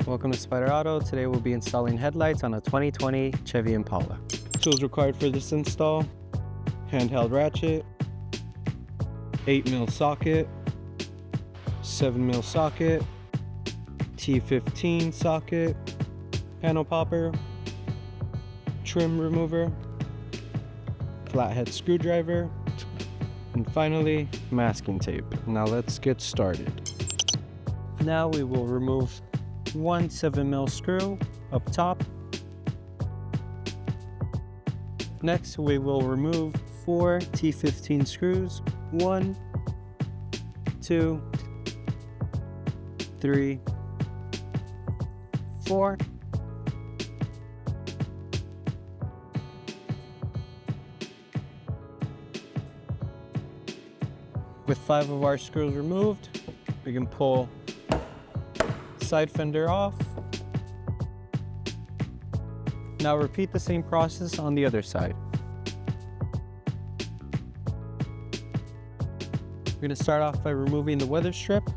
Welcome to Spyder Auto. Today we'll be installing headlights on a 2020 Chevy Impala. Tools required for this install: handheld ratchet, 8mm socket, 7mm socket, T15 socket, panel popper, trim remover, flathead screwdriver, and finally masking tape. Now let's get started. Now we will remove one 7mm screw up top. Next, we will remove 4 T15 screws. 1, 2, 3, 4. With 5 of our screws removed, we can pull side fender off. Now repeat the same process on the other side. We're going to start off by removing the weather strip.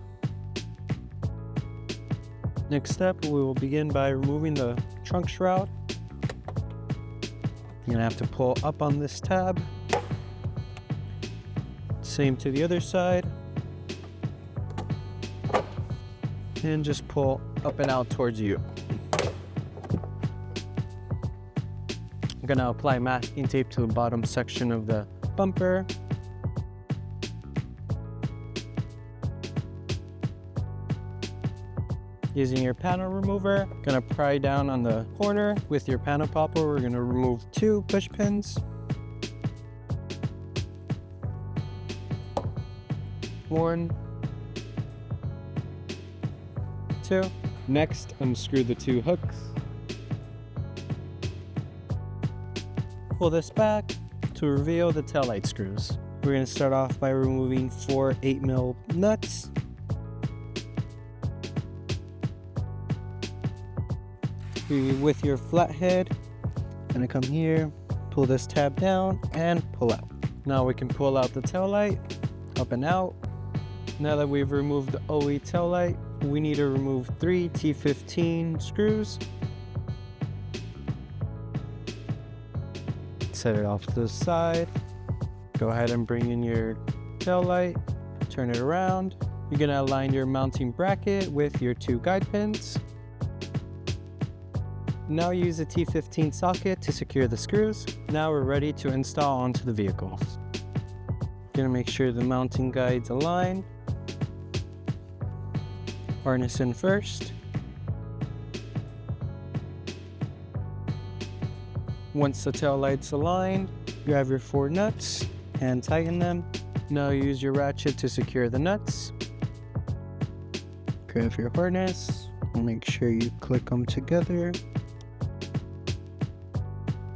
Next step, we will begin by removing the trunk shroud. You're going to have to pull up on this tab. Same to the other side. And just pull up and out towards you. I'm gonna apply masking tape to the bottom section of the bumper. Using your panel remover, gonna pry down on the corner. With your panel popper, we're gonna remove 2 push pins. 1, 2. Next, unscrew the 2 hooks. Pull this back to reveal the taillight screws. We're going to start off by removing 4 8mm nuts. With your flathead, going to come here, pull this tab down, and pull out. Now we can pull out the taillight, up and out. Now that we've removed the OE taillight, we need to remove 3 T15 screws. Set it off to the side. Go ahead and bring in your taillight, turn it around. You're gonna align your mounting bracket with your 2 guide pins. Now use the T15 socket to secure the screws. Now we're ready to install onto the vehicle. Gonna make sure the mounting guides align. Harness in first. Once the tail light's aligned, grab your 4 nuts and tighten them. Now use your ratchet to secure the nuts. Grab your harness and make sure you click them together.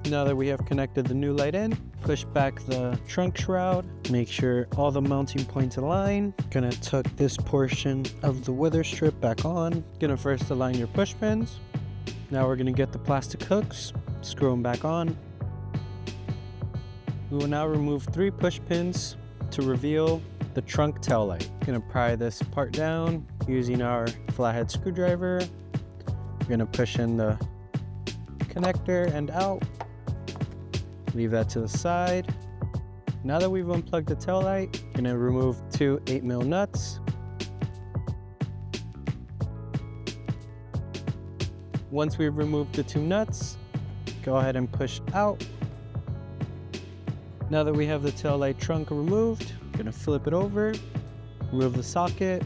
Now that we have connected the new light in, push back the trunk shroud. Make sure all the mounting points align. Gonna tuck this portion of the weather strip back on. Gonna first align your push pins. Now we're gonna get the plastic hooks, screw them back on. We will now remove 3 push pins to reveal the trunk tail light. Gonna pry this part down using our flathead screwdriver. We're gonna push in the connector and out. Leave that to the side. Now that we've unplugged the tail light, I'm gonna remove 2 8mm nuts. Once we've removed the 2 nuts, go ahead and push out. Now that we have the tail light trunk removed, I'm gonna flip it over, remove the socket.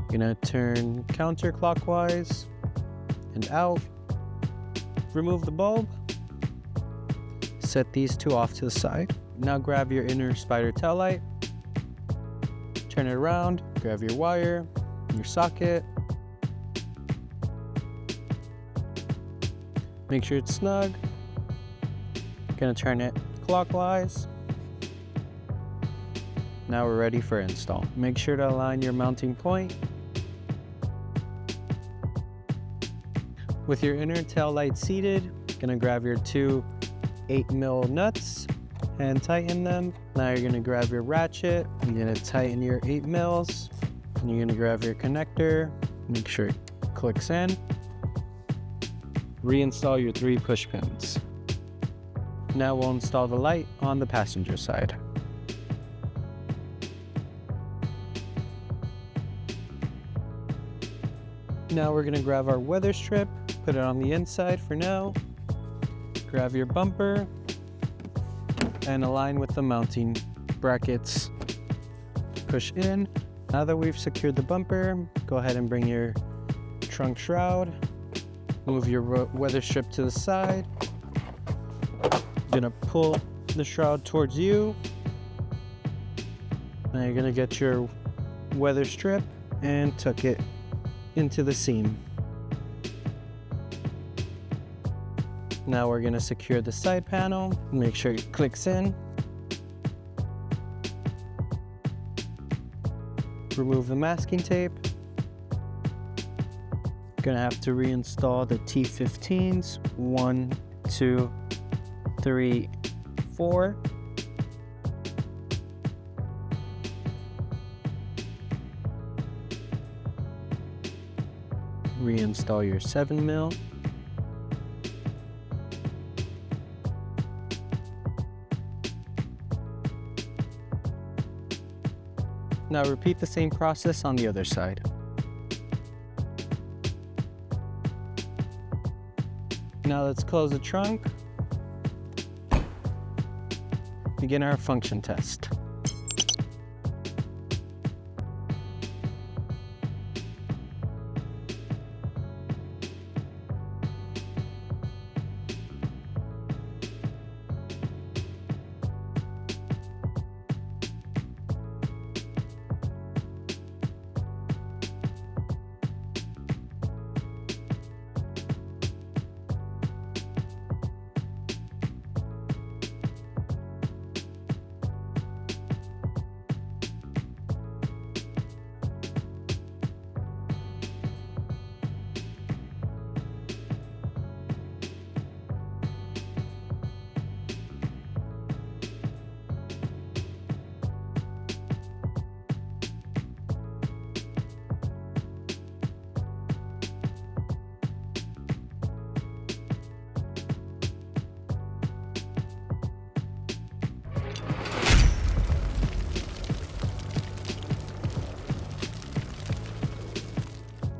Gonna turn counterclockwise and out. Remove the bulb. Set these 2 off to the side. Now grab your inner Spyder tail light, turn it around, grab your wire, your socket. Make sure it's snug. Gonna turn it clockwise. Now we're ready for install. Make sure to align your mounting point. With your inner tail light seated, gonna grab your 2 8mm nuts and tighten them. Now you're gonna grab your ratchet, you're gonna tighten your 8mm, and you're gonna grab your connector, make sure it clicks in. Reinstall your 3 push pins. Now we'll install the light on the passenger side. Now we're gonna grab our weather strip, put it on the inside for now. Grab your bumper and align with the mounting brackets. Push in. Now that we've secured the bumper, go ahead and bring your trunk shroud. Move your weather strip to the side. You're gonna pull the shroud towards you. Now you're gonna get your weather strip and tuck it into the seam. Now we're gonna secure the side panel. Make sure it clicks in. Remove the masking tape. Gonna have to reinstall the T15s. 1, 2, 3, 4. Reinstall your 7mm. Now repeat the same process on the other side. Now let's close the trunk. Begin our function test.